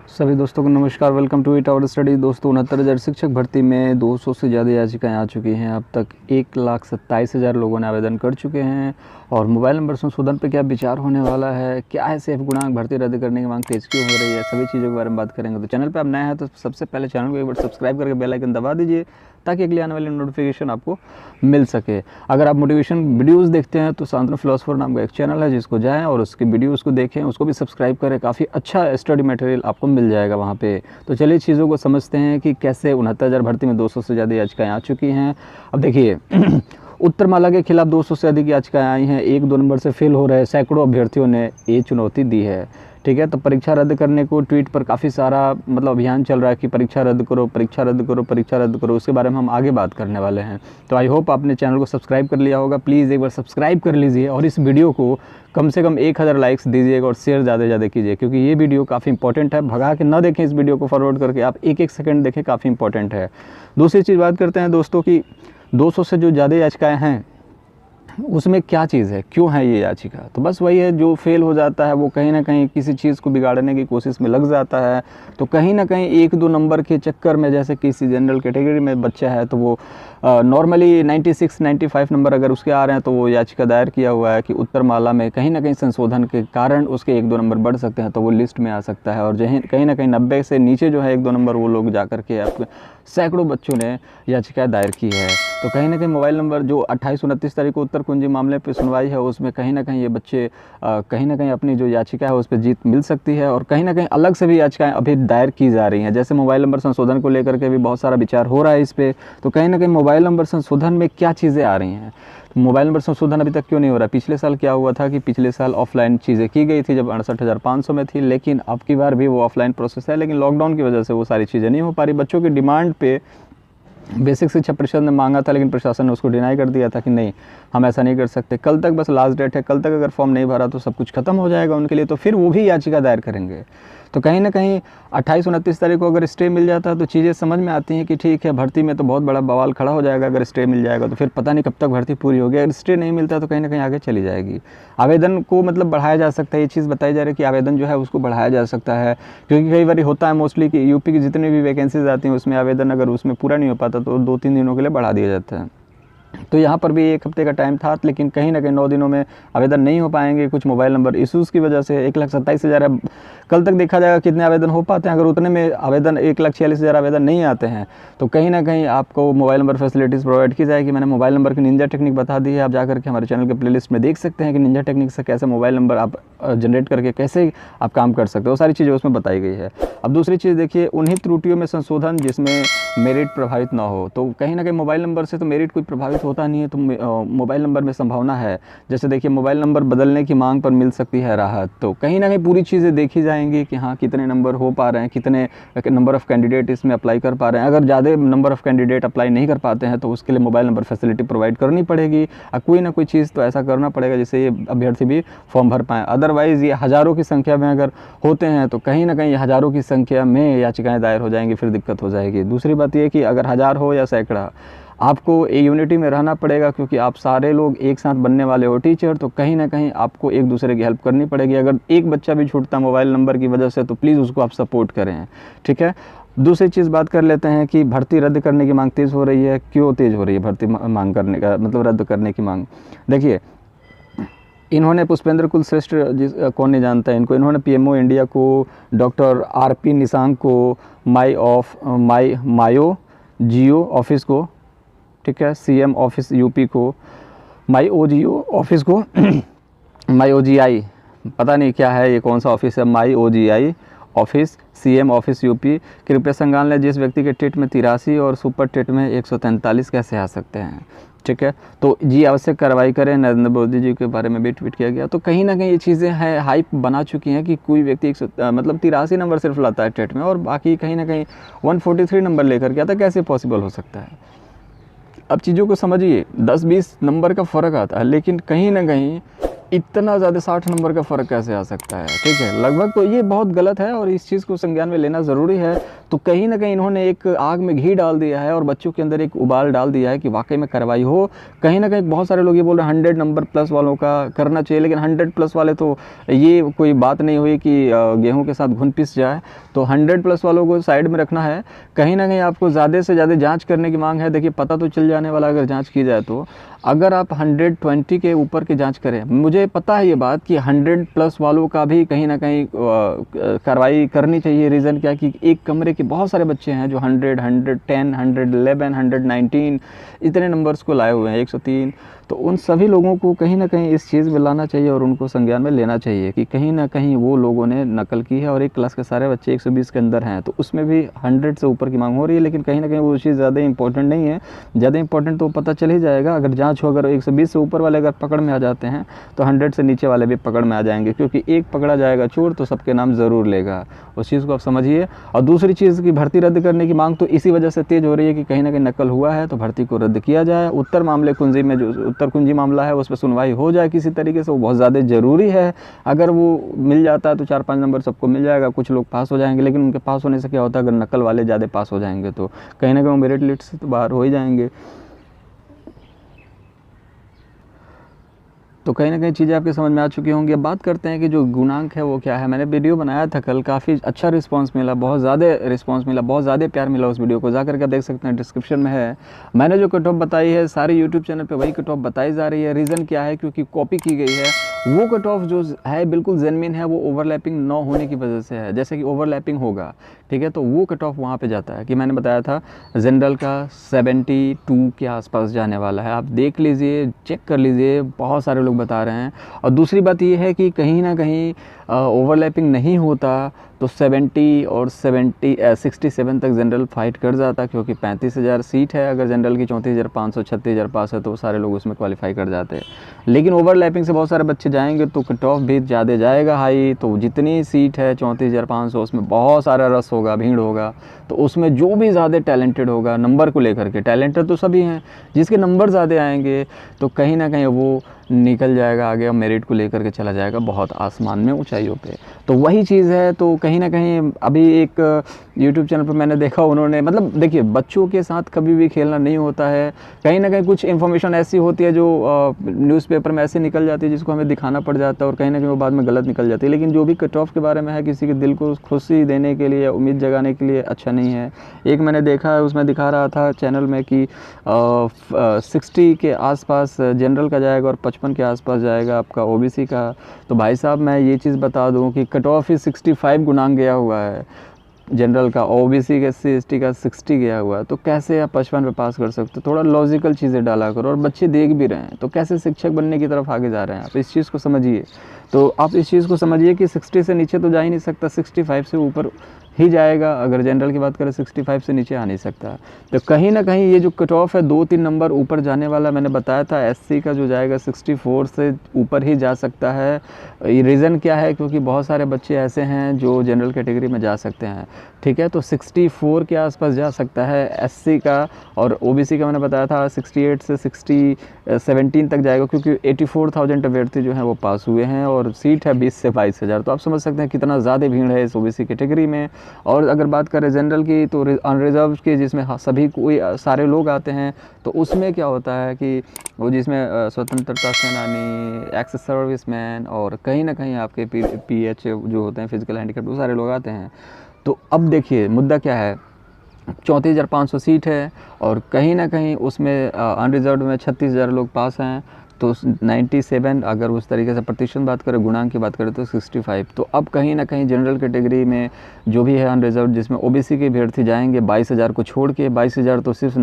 सभी दोस्तों को नमस्कार। Welcome to it our study. दोस्तों 69,000 शिक्षक भर्ती में 200 से ज़्यादा याचिकाएं आ चुकी हैं। अब तक 1,27,000 लोगों ने आवेदन कर चुके हैं। और मोबाइल नंबर संशोधन पे क्या विचार होने वाला है, क्या है सेफ गुणांक, भर्ती रद्द करने की मांग तेज क्यों हो रही है, सभी चीज़ों के बारे में बात करेंगे। तो चैनल पर आप नए हैं तो सबसे पहले चैनल को एक बार सब्सक्राइब करके बेल आइकन दबा दीजिए ताकि अगली आने वाली नोटिफिकेशन आपको मिल सके। अगर आप मोटिवेशन वीडियोस देखते हैं तो शांतनु फिलोसोफर नाम का एक चैनल है, जिसको जाएं और उसकी वीडियोस को देखें, उसको भी सब्सक्राइब करें। काफ़ी अच्छा स्टडी मटेरियल आपको मिल जाएगा वहाँ पे। तो चलिए चीज़ों को समझते हैं कि कैसे 69,000 भर्ती में 200 से ज़्यादा याचिकाएँ आ चुकी हैं। अब देखिए उत्तरमाला के खिलाफ 200 से अधिक याचिकाएँ आई हैं। 1-2 नंबर से फेल हो रहे सैकड़ों अभ्यर्थियों ने ये चुनौती दी है। ठीक है, तो परीक्षा रद्द करने को ट्वीट पर काफ़ी सारा अभियान चल रहा है कि परीक्षा रद्द करो, परीक्षा रद्द करो, परीक्षा रद्द करो। उसके बारे में हम आगे बात करने वाले हैं। तो आई होप आपने चैनल को सब्सक्राइब कर लिया होगा। प्लीज़ एक बार सब्सक्राइब कर लीजिए और इस वीडियो को कम से कम 1,000 लाइक्स दीजिएगा और शेयर ज़्यादा से ज़्यादा कीजिए, क्योंकि ये वीडियो काफ़ी इंपॉर्टेंट है। भगा के ना देखें इस वीडियो को, फॉरवर्ड करके आप एक सेकंड देखें, काफ़ी इंपॉर्टेंट है। दूसरी चीज़ बात करते हैं दोस्तों की 200 से जो ज़्यादा याचिकाएँ हैं उसमें क्या चीज़ है, क्यों है ये याचिका। तो बस वही है, जो फेल हो जाता है वो कहीं ना कहीं किसी चीज़ को बिगाड़ने की कोशिश में लग जाता है। तो कहीं ना कहीं 1-2 नंबर के चक्कर में, जैसे किसी जनरल कैटेगरी में बच्चा है तो वो नॉर्मली 96-95 नंबर अगर उसके आ रहे हैं तो वो याचिका दायर किया हुआ है कि उत्तरमाला में कहीं ना कहीं संशोधन के कारण उसके 1-2 नंबर बढ़ सकते हैं, तो वो लिस्ट में आ सकता है। और कहीं ना कहीं 90 से नीचे जो है 1-2 नंबर, वो लोग जा करके आपके सैकड़ों बच्चों ने याचिका दायर की है। तो कहीं ना कहीं मोबाइल नंबर जो 28-29 तारीख को उत्तर कुंजी मामले पर सुनवाई है, उसमें कहीं ना कहीं ये बच्चे कहीं ना कहीं अपनी जो याचिका है उस पर जीत मिल सकती है। और कहीं ना कहीं अलग से भी याचिकाएं अभी दायर की जा रही हैं, जैसे मोबाइल नंबर संशोधन को लेकर के भी बहुत सारा विचार हो रहा है इस पर। तो कहीं ना कहीं मोबाइल नंबर संशोधन में क्या चीज़ें आ रही हैं, तो मोबाइल नंबर संशोधन अभी तक क्यों नहीं हो रहा। पिछले साल क्या हुआ था कि पिछले साल ऑफलाइन चीज़ें की गई थी जब 68,500 में थी, लेकिन अब की बार भी वो ऑफलाइन प्रोसेस है, लेकिन लॉकडाउन की वजह से वो सारी चीज़ें नहीं हो पा रही। बच्चों की डिमांड पे बेसिक शिक्षा परिषद ने मांगा था, लेकिन प्रशासन ने उसको डिनाई कर दिया था कि नहीं, हम ऐसा नहीं कर सकते। कल तक बस लास्ट डेट है, कल तक अगर फॉर्म नहीं भरा तो सब कुछ खत्म हो जाएगा उनके लिए, तो फिर वो भी याचिका दायर करेंगे। तो कहीं ना कहीं 28-29 तारीख को अगर स्टे मिल जाता है तो चीज़ें समझ में आती हैं कि ठीक है, भर्ती में तो बहुत बड़ा बवाल खड़ा हो जाएगा। अगर स्टे मिल जाएगा तो फिर पता नहीं कब तक भर्ती पूरी होगी। अगर स्टे नहीं मिलता तो कहीं ना कहीं आगे चली जाएगी। आवेदन को बढ़ाया जा सकता है, ये चीज़ बताई जा रही है कि आवेदन जो है उसको बढ़ाया जा सकता है, क्योंकि कई बार होता है मोस्टली कि यूपी की जितनी भी वैकेंसीज आती हैं उसमें आवेदन अगर उसमें पूरा नहीं हो पाता तो 2-3 दिनों के लिए बढ़ा दिया जाता है। तो यहाँ पर भी 1 हफ्ते का टाइम था, लेकिन कहीं ना कहीं 9 दिनों में आवेदन नहीं हो पाएंगे कुछ मोबाइल नंबर इशूज़ की वजह से। 1,27,000 अब कल तक देखा जाएगा कितने आवेदन हो पाते हैं। अगर उतने में आवेदन 1,46,000 आवेदन नहीं आते हैं तो कहीं ना कहीं आपको मोबाइल नंबर फैसिलिटीज़ प्रोवाइड की जाएगी। मैंने मोबाइल नंबर की निंजा टेक्निक बता दी है, आप जाकर के हमारे चैनल के प्लेलिस्ट में देख सकते हैं कि निंजा टेक्निक से कैसे मोबाइल नंबर आप जनरेट करके कैसे आप काम कर सकते हो, वो सारी चीज़ें उसमें बताई गई है। अब दूसरी चीज़ देखिए, उन्हीं त्रुटियों में संशोधन जिसमें मेरिट प्रभावित ना हो। तो कहीं ना कहीं मोबाइल नंबर से तो मेरिट कोई प्रभावित होता नहीं है, तो मोबाइल नंबर में संभावना है। जैसे देखिए, मोबाइल नंबर बदलने की मांग पर मिल सकती है राहत। तो कहीं ना कहीं पूरी चीज़ें देखी जाएंगी कि हाँ कितने नंबर हो पा रहे हैं, कितने नंबर ऑफ़ कैंडिडेट इसमें अप्लाई कर पा रहे हैं। अगर ज़्यादा नंबर ऑफ़ कैंडिडेट अप्लाई नहीं कर पाते हैं तो उसके लिए मोबाइल नंबर फैसिलिटी प्रोवाइड करनी पड़ेगी। कोई ना कोई चीज़ तो ऐसा करना पड़ेगा जिससे ये अभ्यर्थी भी फॉर्म भर पाएँ। अदरवाइज़ ये हज़ारों की संख्या में अगर होते हैं तो कहीं ना कहीं हज़ारों की संख्या में याचिकाएँ दायर हो जाएंगी, फिर दिक्कत हो जाएगी। दूसरी बात ये कि अगर 1000 हो या सैकड़ा, आपको यूनिटी में रहना पड़ेगा, क्योंकि आप सारे लोग एक साथ बनने वाले हो टीचर। तो कहीं ना कहीं आपको एक दूसरे की हेल्प करनी पड़ेगी। अगर एक बच्चा भी छूटता मोबाइल नंबर की वजह से तो प्लीज़ उसको आप सपोर्ट करें, ठीक है। दूसरी चीज़ बात कर लेते हैं कि भर्ती रद्द करने की मांग तेज़ हो रही है। क्यों तेज़ हो रही है भर्ती मांग करने का रद्द करने की मांग? देखिए, इन्होंने पुष्पेंद्र कुल श्रेष्ठ, कौन नहीं जानता है इनको, इन्होंने पीएमओ इंडिया को, डॉक्टर आरपी निशांक को, मायो जियो ऑफिस को, ठीक है, सीएम ऑफिस यूपी को, मायो जियो ऑफिस को मायो जीआई, पता नहीं क्या है ये, कौन सा ऑफिस है, मायो GI office, CM office UP. कृपया संज्ञान लें जिस व्यक्ति के टेट में 83 और सुपर टेट में 143 कैसे आ सकते हैं, ठीक है। तो जी आवश्यक कार्रवाई करें, नरेंद्र मोदी जी के बारे में भी ट्वीट किया गया। तो कहीं ना कहीं ये चीज़ें हैं, हाइप बना चुकी हैं कि कोई व्यक्ति 83 नंबर सिर्फ लाता है टेट में और बाकी कहीं ना कहीं 143 नंबर लेकर के आता, कैसे पॉसिबल हो सकता है। अब चीज़ों को समझिए, 10-20 नंबर का फ़र्क आता है, लेकिन कहीं ना कहीं इतना ज़्यादा 60 नंबर का फ़र्क कैसे आ सकता है, ठीक है। लगभग तो ये बहुत गलत है और इस चीज़ को संज्ञान में लेना ज़रूरी है। तो कहीं ना कहीं इन्होंने एक आग में घी डाल दिया है और बच्चों के अंदर एक उबाल डाल दिया है कि वाकई में कार्रवाई हो। कहीं ना कहीं बहुत सारे लोग ये बोल रहे हैं 100 नंबर प्लस वालों का करना चाहिए, लेकिन 100 प्लस वाले तो ये कोई बात नहीं हुई कि गेहूं के साथ घुन पिस जाए। तो 100 प्लस वालों को साइड में रखना है। कहीं ना कहीं आपको ज़्यादा से ज़्यादा जांच करने की मांग है। देखिए पता तो चल जाने वाला अगर जांच की जाए तो। अगर आप 120 के ऊपर की जांच करें, मुझे पता है ये बात कि 100 प्लस वालों का भी कहीं ना कहीं कार्रवाई करनी चाहिए। रीज़न क्या कि एक कमरे के बहुत सारे बच्चे हैं जो 100, 110, 111, 119 इतने नंबर्स को लाए हुए हैं, 103। तो उन सभी लोगों को कहीं ना कहीं इस चीज़ में लाना चाहिए और उनको संज्ञान में लेना चाहिए कि कहीं ना कहीं वो लोगों ने नकल की है और एक क्लास के सारे बच्चे 120 के अंदर हैं। तो उसमें भी 100 से ऊपर की मांग हो रही है, लेकिन कहीं ना कहीं वो चीज़ ज़्यादा इंपॉर्टेंट नहीं है। ज़्यादा इंपॉर्टेंट तो पता चल ही जाएगा अगर जांच हो। अगर 120 से ऊपर वाले अगर पकड़ में आ जाते हैं तो 100 से नीचे वाले भी पकड़ में आ जाएंगे, क्योंकि एक पकड़ा जाएगा चोर तो सबके नाम ज़रूर लेगा। उस चीज़ को आप समझिए। और दूसरी चीज़ की भर्ती रद्द करने की मांग तो इसी वजह से तेज़ हो रही है कि कहीं ना कहीं नकल हुआ है तो भर्ती को रद्द किया जाए। उत्तर मामले कुंजी में जो उत्तर कुंजी मामला है उस पर सुनवाई हो जाए किसी तरीके से, वो बहुत ज़्यादा ज़रूरी है। अगर वो मिल जाता है तो 4-5 नंबर सबको मिल जाएगा, कुछ लोग पास हो जाएंगे। लेकिन उनके पास होने से क्या होता है, अगर नकल वाले ज़्यादा पास हो जाएंगे तो कहीं ना कहीं वो मेरिट लिस्ट से तो बाहर हो ही जाएंगे। तो कहीं ना कहीं चीज़ें आपके समझ में आ चुकी होंगी। अब बात करते हैं कि जो गुणांक है वो क्या है। मैंने वीडियो बनाया था कल, काफ़ी अच्छा रिस्पांस मिला, बहुत ज़्यादा रिस्पांस मिला, बहुत ज़्यादा प्यार मिला उस वीडियो को। जाकर के आप देख सकते हैं, डिस्क्रिप्शन में है। मैंने जो कट ऑफ बताई है सारे यूट्यूब चैनल पे वही कट ऑफ बताई जा रही है। रीज़न क्या है, क्योंकि कॉपी की गई है। वो कट ऑफ जो है बिल्कुल जेन्युइन है, वो ओवरलैपिंग न होने की वजह से है। जैसे कि ओवरलैपिंग होगा, ठीक है, तो वो कट ऑफ वहाँ पे जाता है कि मैंने बताया था जनरल का 72 के आसपास जाने वाला है। आप देख लीजिए, चेक कर लीजिए, बहुत सारे लोग बता रहे हैं। और दूसरी बात ये है कि कहीं ना कहीं ओवरलैपिंग नहीं होता तो 70 और 67 तक जनरल फाइट कर जाता, क्योंकि 35,000 सीट है। अगर जनरल की 34,500 36,000 पास है तो सारे लोग उसमें क्वालिफाई कर जाते हैं। लेकिन ओवरलैपिंग से बहुत सारे बच्चे जाएंगे तो कट ऑफ भी ज़्यादा जाएगा हाई। तो जितनी सीट है 34,500 उसमें बहुत सारा रस होगा, भीड़ होगा। तो उसमें जो भी ज़्यादा टैलेंटेड होगा नंबर को लेकर के, टैलेंटेड तो सभी हैं, जिसके नंबर ज़्यादा आएंगे तो कहीं ना कहीं वो निकल जाएगा आगे और मेरिट को लेकर के चला जाएगा बहुत आसमान में, ऊंचाइयों पे। तो वही चीज़ है। तो कहीं ना कहीं अभी एक यूट्यूब चैनल पर मैंने देखा, उन्होंने मतलब देखिए बच्चों के साथ कभी भी खेलना नहीं होता है। कहीं ना कहीं कुछ इन्फॉर्मेशन ऐसी होती है जो न्यूज़पेपर में ऐसे निकल जाती है जिसको हमें दिखाना पड़ जाता है और कहीं ना कहीं वो बाद में गलत निकल जाती है। लेकिन जो भी कट ऑफ के बारे में है, किसी के दिल को खुशी देने के लिए, उम्मीद जगाने के लिए अच्छा नहीं है। एक मैंने देखा है, उसमें दिखा रहा था चैनल में कि 60 के आसपास जनरल का जाएगा और 55 के आसपास जाएगा आपका ओबीसी का। तो भाई साहब मैं ये चीज़ बता दूं कि कट ऑफ ही 65 गुणांक गया हुआ है जनरल का, ओबीसी का, SC/ST का 60 गया हुआ है। तो कैसे आप 55 पे पास कर सकते हो? थोड़ा लॉजिकल चीज़ें डाला करो। और बच्चे देख भी रहे हैं तो कैसे शिक्षक बनने की तरफ आगे जा रहे हैं, आप इस चीज़ को समझिए। तो आप इस चीज़ को समझिए कि 60 से नीचे तो जा ही नहीं सकता, 65 से ऊपर ही जाएगा। अगर जनरल की बात करें 65 से नीचे आ नहीं सकता। तो कहीं ना कहीं ये जो कट ऑफ है 2-3 नंबर ऊपर जाने वाला, मैंने बताया था SC का जो जाएगा 64 से ऊपर ही जा सकता है। ये रीज़न क्या है, क्योंकि बहुत सारे बच्चे ऐसे हैं जो जनरल कैटेगरी में जा सकते हैं, ठीक है। तो 64 के आसपास जा सकता है SC का, और OBC का मैंने बताया था 68 से 17 तक जाएगा, क्योंकि 84,000 अभ्यर्थी जो हैं वो पास हुए हैं और सीट है 20 से 22,000। तो आप समझ सकते हैं कितना ज़्यादा भीड़ है इस OBC कैटेगरी में। और अगर बात करें जनरल की तो अनरिजर्व की, जिसमें सभी कोई सारे लोग आते हैं, तो उसमें क्या होता है कि वो जिसमें स्वतंत्रता सेनानी, एक्स सर्विसमैन और कहीं ना कहीं आपके PH जो होते हैं फिजिकल हैंडीकैप, वो सारे लोग आते हैं। तो अब देखिए मुद्दा क्या है, 34,500 सीट है और कहीं ना कहीं उसमें अनरिजर्व में 36,000 लोग पास हैं। तो 97 अगर उस तरीके से प्रतिशत बात करें, गुणांक की बात करें तो 65। तो अब कहीं ना कहीं जनरल कैटेगरी में जो भी है अनरिजर्व, जिसमें OBC के अभ्यर्थी जाएंगे 22,000 को छोड़ के, 22,000 तो सिर्फ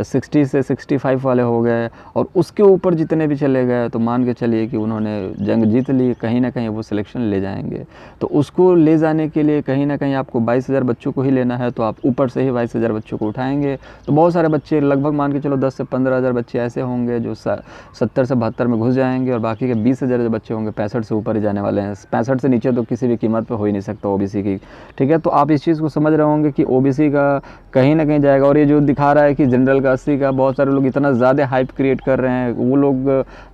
60 से 65 वाले हो गए। और उसके ऊपर जितने भी चले गए तो मान के चलिए कि उन्होंने जंग जीत ली, कहीं ना कहीं वो सिलेक्शन ले जाएंगे। तो उसको ले जाने के लिए कहीं ना कहीं आपको 22,000 बच्चों को ही लेना है, तो आप ऊपर से ही 22,000 बच्चों को उठाएंगे। तो बहुत सारे बच्चे, लगभग मान के चलो 10 से 15,000 बच्चे ऐसे होंगे जो 70 से 72 में घुस जाएंगे और बाकी के 20,000 जो बच्चे होंगे 65 से ऊपर ही जाने वाले हैं। 65 से नीचे तो किसी भी कीमत पे हो ही नहीं सकता ओबीसी की, ठीक है। तो आप इस चीज़ को समझ रहे होंगे कि ओबीसी का कहीं ना कहीं जाएगा। और ये जो दिखा रहा है कि जनरल का 80 का, बहुत सारे लोग इतना ज़्यादा हाइप क्रिएट कर रहे हैं, वो लोग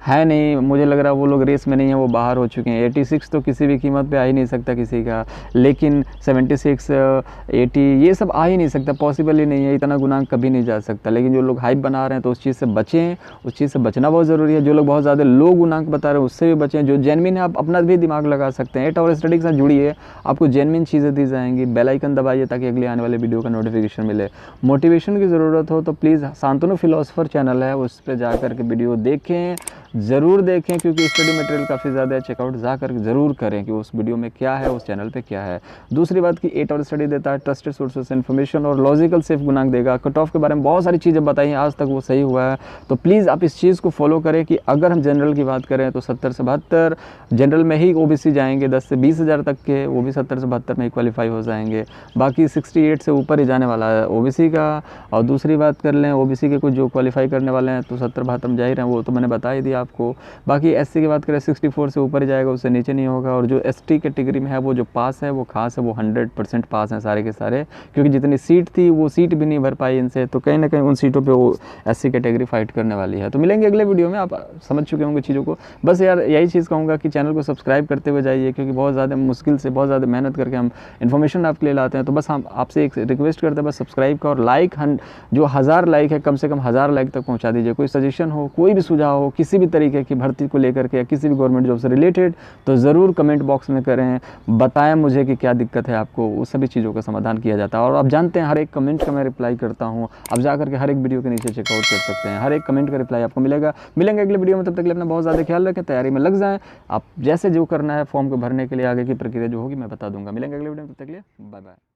है नहीं, मुझे लग रहा है वो लोग रेस में नहीं है, वो बाहर हो चुके हैं। 86 तो किसी भी कीमत पे आ ही नहीं सकता किसी का, लेकिन 76, 80 ये सब आ ही नहीं सकता, पॉसिबल ही नहीं है, इतना गुनाह कभी नहीं जा सकता। लेकिन जो लोग हाइप बना रहे हैं तो उस चीज़ से बचें, उस चीज़ से बचना बहुत ज़रूरी है। जो लोग बहुत ज़्यादा लो गुनाह बता रहे हैं उससे भी बचें। जो जेन्युइन है आप अपना भी दिमाग लगा सकते हैं। 8 आवर स्टडी के साथ जुड़िए, आपको जेन्युइन चीज़ें दी जाएंगी। बेल आइकन दबाइए ताकि अगले आने वाले वीडियो का नोटिफिकेशन मिले। मोटिवेशन की ज़रूरत हो तो प्लीज़ शांतनु फिलोसोफर चैनल है, उस पर जा कर के वीडियो देखें, ज़रूर देखें, क्योंकि स्टडी मटेरियल काफ़ी ज़्यादा है। चेकआउट जा कर ज़रूर करें कि उस वीडियो में क्या है, उस चैनल पे क्या है। दूसरी बात कि 8 आवर स्टडी देता है ट्रस्टेड सोर्सेस से इन्फॉर्मेशन और लॉजिकल सेफ गुणांक देगा। कट ऑफ के बारे में बहुत सारी चीज़ें बताई हैं, आज तक वो सही हुआ है। तो प्लीज़ आप इस चीज़ को फॉलो करें कि अगर हम जनरल की बात करें तो 70 से 72 जनरल में ही ओबीसी जाएंगे, 10 से 20,000 तक के, वो भी 70 से 72 में ही क्वालिफाई हो जाएंगे। बाकी 68 से ऊपर ही जाने वाला है ओबीसी का। और दूसरी बात कर लें ओबीसी के कुछ जो क्वालिफाई करने वाले हैं तो 70-72 में जा ही रहे हैं, वो तो मैंने बता ही दिया आपको। बाकी एससी की बात करें 64 से ऊपर ही जाएगा, उससे नीचे नहीं होगा। और जो एसटी कैटेगरी में है वो जो पास है वो खास है, वो 100% पास हैं सारे के सारे, क्योंकि जितनी सीट थी वो सीट भी नहीं भर पाई इनसे, तो कहीं ना कहीं उन सीटों पे वो एससी कैटेगरी फाइट करने वाली है। तो मिलेंगे अगले वीडियो में, आप समझ चुके होंगे चीज़ों को। बस यार यही चीज़ कहूँगा कि चैनल को सब्सक्राइब करते हुए जाइए, क्योंकि बहुत ज़्यादा मुश्किल से, बहुत ज़्यादा मेहनत करके हम इन्फॉर्मेशन आपके लिए लाते हैं। तो बस हम आपसे एक रिक्वेस्ट करते हैं, बस सब्सक्राइब का और लाइक, जो 1000 लाइक है कम से कम 1000 लाइक तक पहुँचा दीजिए। कोई सजेशन हो, कोई भी सुझाव हो किसी भी तरीके की भर्ती को लेकर के या किसी भी गवर्नमेंट जॉब से रिलेटेड, तो ज़रूर कमेंट बॉक्स में करें, बताएं मुझे कि क्या दिक्कत है आपको, उस सभी चीज़ों का समाधान किया जाता है। और आप जानते हैं हर एक कमेंट का मैं रिप्लाई करता हूँ, आप जा करके हर एक वीडियो के नीचे चेकआउट कर सकते हैं, हर एक कमेंट का रिप्लाई आपको मिलेगा। मिलेंगे अगले वीडियो में, तब तक के लिए अपना बहुत ज़्यादा ख्याल रखें, तैयारी में लग जाएँ। आप जैसे जो करना है फॉर्म को भरने के लिए आगे की प्रक्रिया जो होगी मैं बता दूंगा। मिलेंगे अगले वीडियो में, तब तक के लिए बाय बाय।